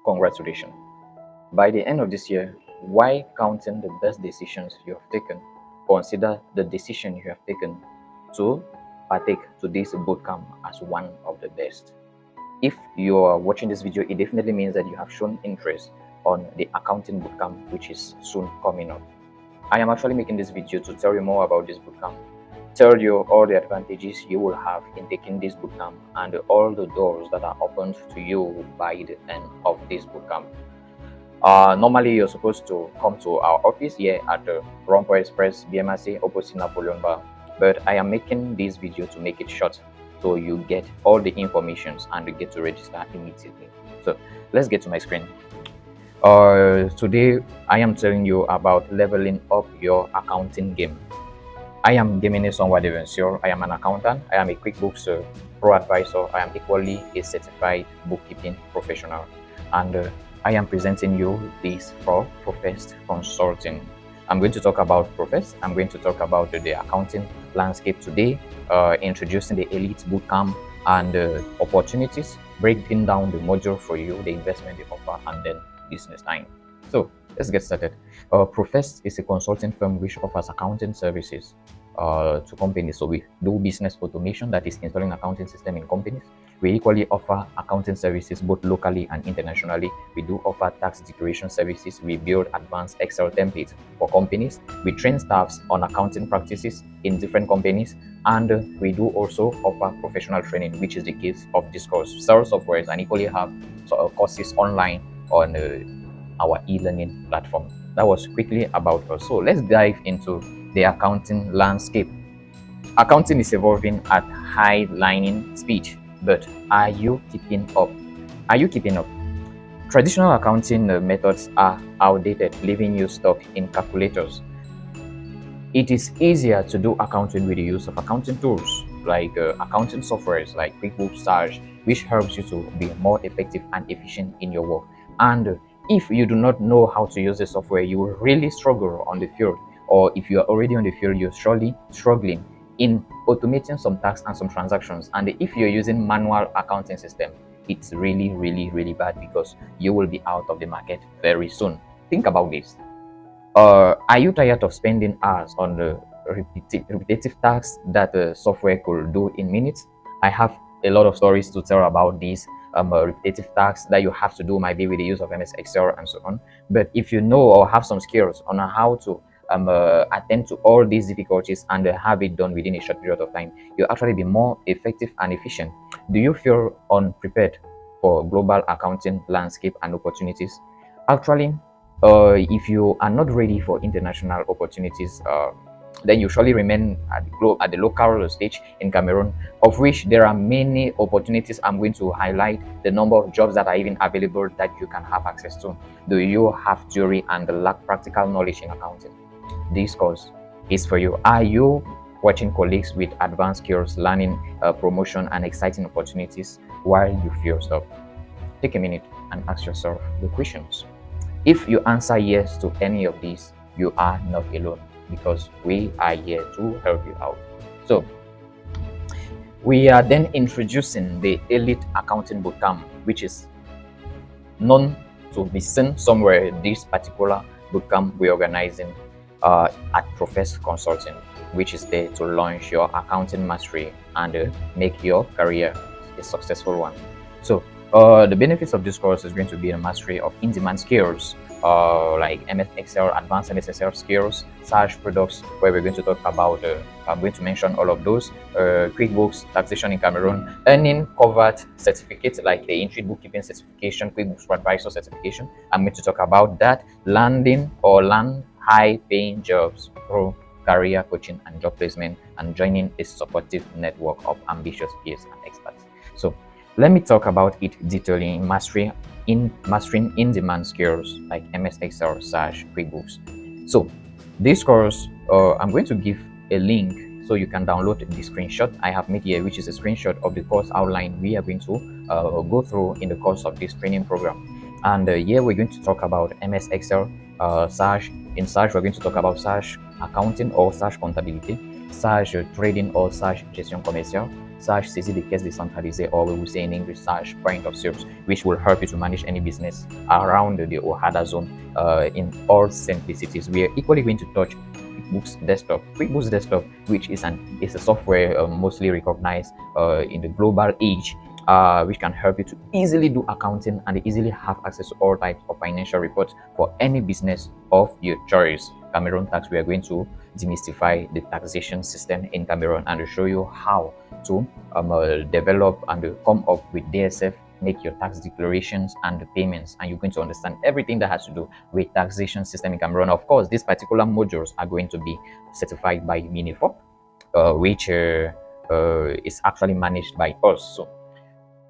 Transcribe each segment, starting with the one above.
Congratulations. By the end of this year, while counting the best decisions you have taken, consider the decision you have taken to partake to this bootcamp as one of the best. If you are watching this video, it definitely means that you have shown interest on the accounting bootcamp, which is soon coming up. I am actually making this video to tell you more about this bootcamp, tell you all the advantages you will have in taking this bootcamp and all the doors that are opened to you by the end of this bootcamp. Normally, you're supposed to come to our office here at the Rompo Express, BMRC, opposite Napoleon Bar. But I am making this video to make it short, so you get all the informations and you get to register immediately. So let's get to my screen. Today, I am telling you about leveling up your accounting game. I am Gemini Sonwa. I am an accountant. I am a QuickBooks ProAdvisor. I am equally a certified bookkeeping professional. And I am presenting you this for Proffest Consulting. I'm going to talk about Proffest. I'm going to talk about the accounting landscape today, introducing the Elite Bootcamp and opportunities, breaking down the module for you, the investment they offer, and then business time. So let's get started. Proffest is a consulting firm which offers accounting services to companies. So we do business automation, that is installing accounting system in companies. We equally offer accounting services both locally and internationally. We do offer tax declaration services. We build advanced Excel templates for companies. We train staffs on accounting practices in different companies. And we do also offer professional training, which is the case of this course. Several softwares and equally have courses online on our e-learning platform. That was quickly about us. So let's dive into the accounting landscape. Accounting is evolving at high lightning speed, but are you keeping up? Are you keeping up? Traditional accounting methods are outdated, leaving you stuck in calculators. It is easier to do accounting with the use of accounting tools like accounting softwares like QuickBooks, Sage, which helps you to be more effective and efficient in your work. And if you do not know how to use the software, you will really struggle on the field. Or if you are already on the field, you're surely struggling in automating some tasks and some transactions. And if you're using manual accounting system, it's really bad because you will be out of the market very soon. Think about this. Are you tired of spending hours on the repetitive tasks that the software could do in minutes? I have a lot of stories to tell about these repetitive tasks that you have to do, might be with the use of MS Excel and so on. But if you know or have some skills on how to attend to all these difficulties and have it done within a short period of time, you'll actually be more effective and efficient. Do you feel unprepared for global accounting landscape and opportunities? Actually, if you are not ready for international opportunities, then you surely remain at the local stage in Cameroon, of which there are many opportunities. I'm going to highlight the number of jobs that are even available that you can have access to. Do you have theory and lack practical knowledge in accounting? This course is for you. Are you watching colleagues with advanced skills, learning, promotion, and exciting opportunities while you feel stuck? Take a minute and ask yourself the questions. If you answer yes to any of these, you are not alone, because we are here to help you out. So we are then introducing the Elite Accounting Bootcamp, which is known to be seen somewhere. This particular bootcamp we're organizing at Proffest Consulting, which is there to launch your accounting mastery and make your career a successful one. So the benefits of this course is going to be a mastery of in-demand skills like MS Excel, advanced MS Excel skills, Sage products, where we're going to talk about, I'm going to mention all of those, QuickBooks, taxation in Cameroon, earning covered certificates like the Intuit bookkeeping certification, QuickBooks ProAdvisor certification. I'm going to talk about that, land high-paying jobs through career coaching and job placement, and joining a supportive network of ambitious peers and experts. So let me talk about it detailing mastering in-demand skills like MS Excel, Sage, QuickBooks. So this course, I'm going to give a link so you can download the screenshot I have made here, which is a screenshot of the course outline we are going to go through in the course of this training program. And here we're going to talk about MS Excel, Sage. In Sage, we're going to talk about Sage accounting or Sage comptabilité, Sage trading or Sage gestion commerciale, saisie de caisse décentralisée, or we will say in English point of sales, which will help you to manage any business around the OHADA zone in all simplicities. We are equally going to touch QuickBooks Desktop. QuickBooks Desktop, which is a software mostly recognized in the global age, which can help you to easily do accounting and easily have access to all types of financial reports for any business of your choice. Cameroon Tax, we are going to demystify the taxation system in Cameroon and to show you how to develop and come up with DSF, make your tax declarations and the payments, and you're going to understand everything that has to do with taxation system in Cameroon. Of course, these particular modules are going to be certified by MINEFOP, which is actually managed by us. So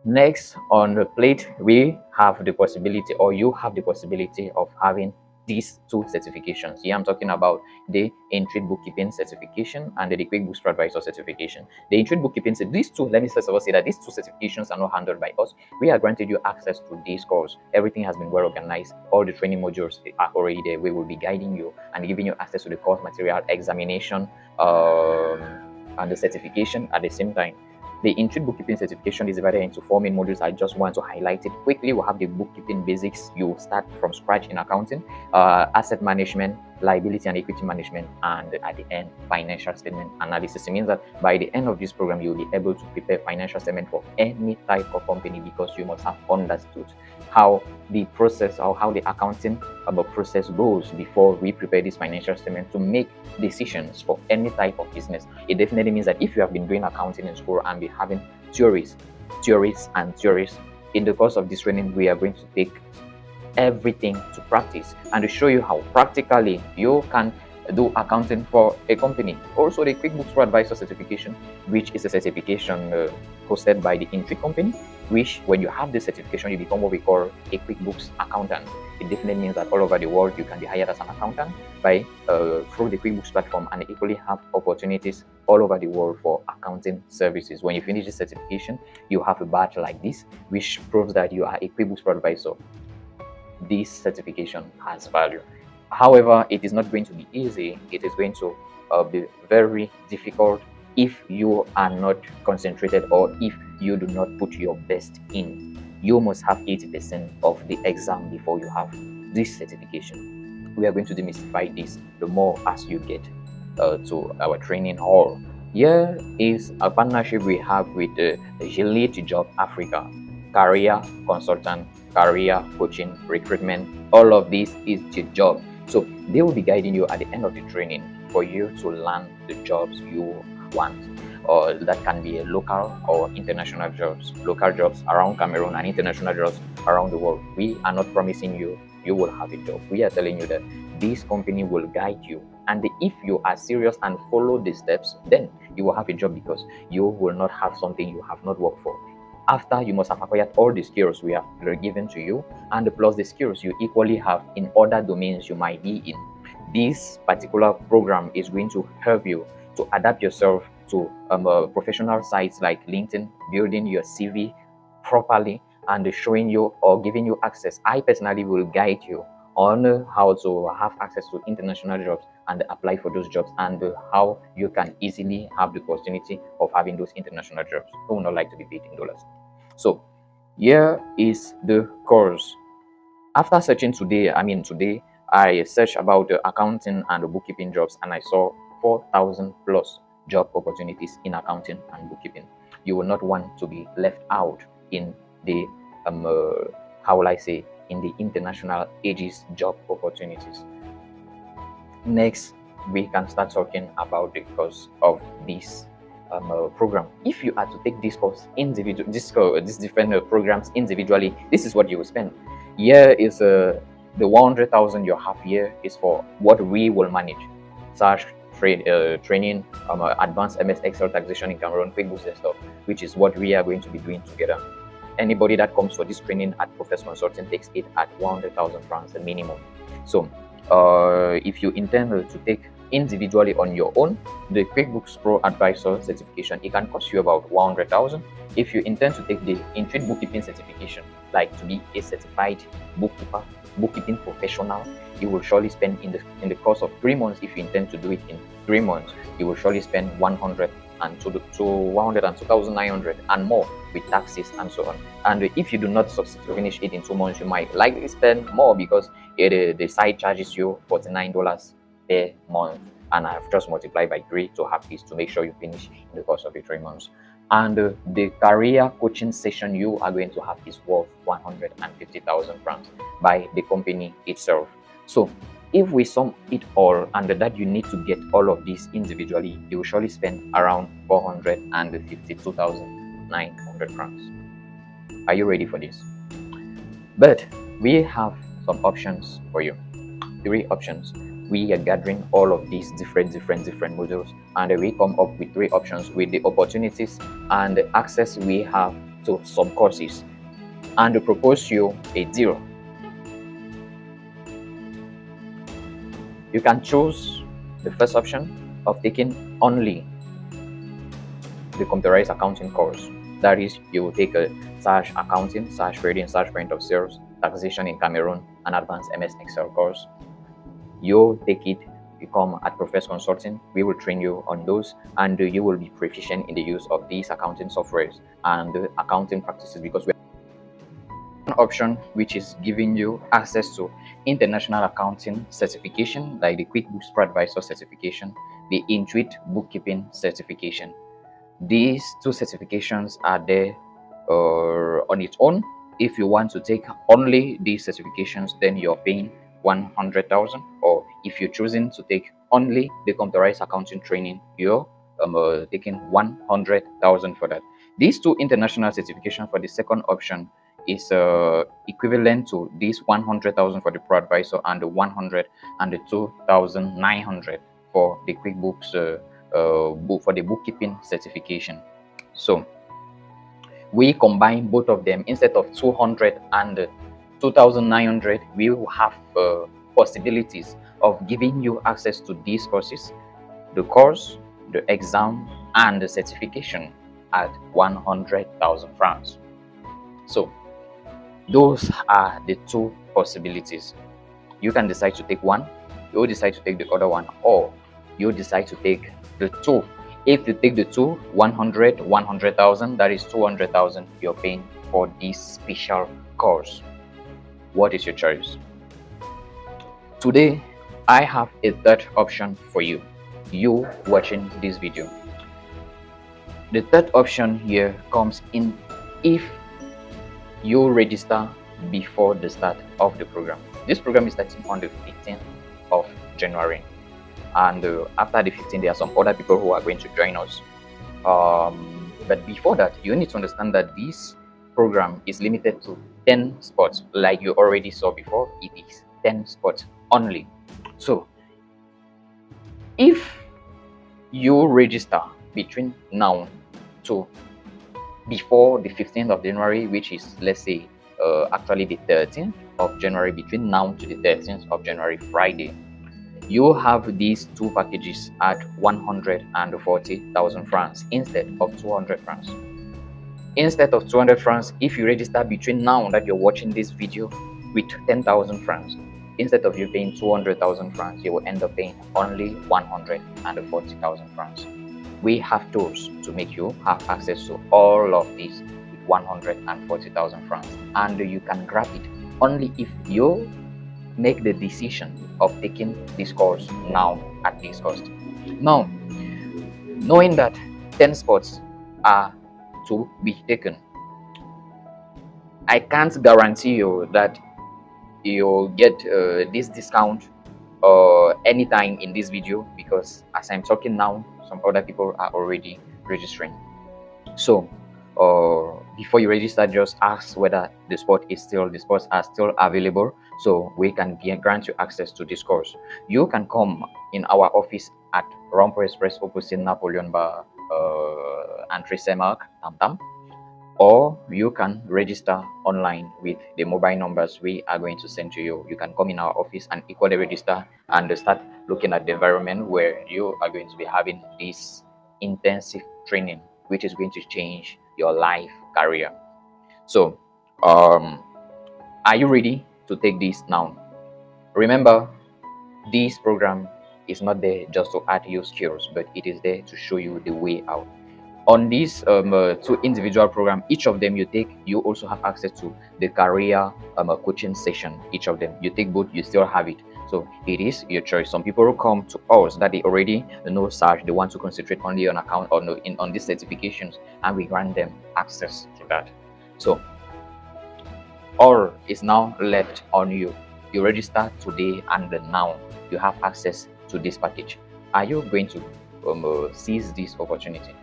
next on the plate, we have the possibility, or you have the possibility of having these two certifications. Here I'm talking about the Intuit Bookkeeping certification and the QuickBooks ProAdvisor certification. The Intuit Bookkeeping, these two, let me first of all say that these two certifications are not handled by us. We are granted you access to these courses. Everything has been well organized. All the training modules are already there. We will be guiding you and giving you access to the course material, examination, and the certification at the same time. The Intuit Bookkeeping certification is divided into 4 main modules. I just want to highlight it quickly. We'll have the bookkeeping basics. You start from scratch in accounting, asset management, liability and equity management, and at the end, financial statement analysis. It means that by the end of this program, you'll be able to prepare financial statement for any type of company, because you must have understood how the process or how the accounting process goes before we prepare this financial statement to make decisions for any type of business. It definitely means that if you have been doing accounting in school and be having theories, in the course of this training, we are going to take everything to practice and to show you how practically you can do accounting for a company. Also, the QuickBooks ProAdvisor certification, which is a certification hosted by the Intuit company, which when you have this certification, you become what we call a QuickBooks accountant. It definitely means that all over the world, you can be hired as an accountant by through the QuickBooks platform, and equally have opportunities all over the world for accounting services. When you finish this certification, you have a badge like this, which proves that you are a QuickBooks ProAdvisor. This certification has value. However, it is not going to be easy. It is going to be very difficult if you are not concentrated, or if you do not put your best in. You must have 80% of the exam before you have this certification. We are going to demystify this the more as you get to our training hall. Here is a partnership we have with Gillette Job Africa, career consultant, career coaching, recruitment. All of this is the job. So they will be guiding you at the end of the training for you to land the jobs you want, or that can be a local or international jobs, local jobs around Cameroon and international jobs around the world. We are not promising you will have a job. We are telling you that this company will guide you, and if you are serious and follow the steps, then you will have a job, because you will not have something you have not worked for. After, you must have acquired all the skills we have given to you, and plus the skills you equally have in other domains you might be in. This particular program is going to help you to adapt yourself to professional sites like LinkedIn, building your CV properly, and showing you or giving you access. I personally will guide you on how to have access to international jobs and apply for those jobs, and how you can easily have the opportunity of having those international jobs. Who would not like to be paid in dollars? So here is the course. After searching today, I searched about the accounting and the bookkeeping jobs, and I saw 4,000 plus job opportunities in accounting and bookkeeping. You will not want to be left out in the how will I say, in the international ages job opportunities. Next, we can start talking about the course of this program. If you are to take this course individual, these different programs individually, this is what you will spend. Here is the 100,000 you have here is for what we will manage, such training, advanced MS Excel taxation in Cameroon, QuickBooks Desktop, which is what we are going to be doing together. Anybody that comes for this training at Proffest Consulting takes it at 100,000 francs, the minimum. So if you intend to take individually on your own, the QuickBooks ProAdvisor certification, it can cost you about 100,000. If you intend to take the Intuit Bookkeeping certification, like to be a certified bookkeeper, bookkeeping professional, you will surely spend in the course of 3 months. If you intend to do it in 3 months, you will surely spend 100,000 and to 100 and 2,900 and more with taxes and so on. And if you do not succeed to finish it in 2 months, you might likely spend more because the site charges you $49 per month, and I've just multiplied by 3 to have this to make sure you finish in the course of the 3 months. And the career coaching session you are going to have is worth 150,000 francs by the company itself. So if we sum it all, and that you need to get all of these individually, you will surely spend around 452,900 francs. Are you ready for this? But we have some options for you. 3 options. We are gathering all of these different modules, and we come up with 3 options with the opportunities and the access we have to some courses, and to propose you a deal. You can choose the first option of taking only the computerized accounting course. That is, you will take a / accounting / trading / point of sales, taxation in Cameroon, and advanced MS Excel course. You take it, you come at Proffest Consulting, we will train you on those, and you will be proficient in the use of these accounting softwares and accounting practices, because we have one option which is giving you access to international accounting certification like the QuickBooks ProAdvisor certification, the Intuit Bookkeeping certification. These 2 certifications are there on its own. If you want to take only these certifications, then you're paying 100,000, or if you're choosing to take only the computerized accounting training, you're taking 100,000 for that. These 2 international certifications for the second option is equivalent to this 100,000 for the ProAdvisor and the 102,900 for the QuickBooks for the bookkeeping certification. So we combine both of them. Instead of 200 and 2,900, we will have possibilities of giving you access to these courses, the course, the exam, and the certification at 100,000 francs. So those are the 2 possibilities. You can decide to take one, you decide to take the other one, or you decide to take the 2. If you take the 2, 100,000, that is 200,000 you're paying for this special course. What is your choice? Today, I have a third option for you watching this video. The third option here comes in if you register before the start of the program. This program is starting on the 15th of January. And after the 15th, there are some other people who are going to join us. But before that, you need to understand that this program is limited to 10 spots. Like you already saw before, it is 10 spots only. So if you register between now to before the 15th of January, which is, let's say, actually the 13th of January, between now to the 13th of January, Friday, you have these 2 packages at 140,000 francs instead of 200 francs. Instead of 200 francs, if you register between now that you're watching this video with 10,000 francs, instead of you paying 200,000 francs, you will end up paying only 140,000 francs. We have tools to make you have access to all of these with 140,000 francs, and you can grab it only if you make the decision of taking this course now at this cost. Now, knowing that 10 spots are to be taken, I can't guarantee you that you'll get this discount anytime in this video, because as I'm talking now, some other people are already registering. So before you register, just ask whether the spots are still available, so we can grant you access to this course. You can come in our office at Rompo Express opposite Napoleon Bar, Entry Semark, Tam Tam, or you can register online with the mobile numbers we are going to send to you. You can come in our office and equally register and start looking at the environment where you are going to be having this intensive training, which is going to change your life career. So are you ready to take this now? Remember, this program It's not there just to add your skills, but it is there to show you the way out. On these two individual program, each of them you take, you also have access to the career coaching session. Each of them you take both, you still have it. So it is your choice. Some people who come to us that they already know search, they want to concentrate only on account or no, on these certifications, and we grant them access to that. So all is now left on you. You register today, and now you have access to this package. Are you going to seize this opportunity?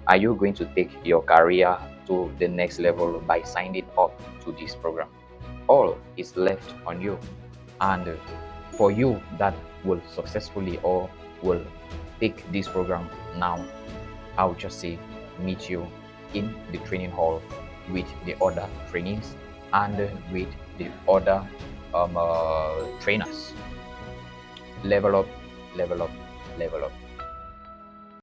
Are you going to take your career to the next level by signing up to this program? All is left on you. And for you that will successfully or will take this program now, I would just say meet you in the training hall with the other trainees and with the other trainers. Level up, level up, level up.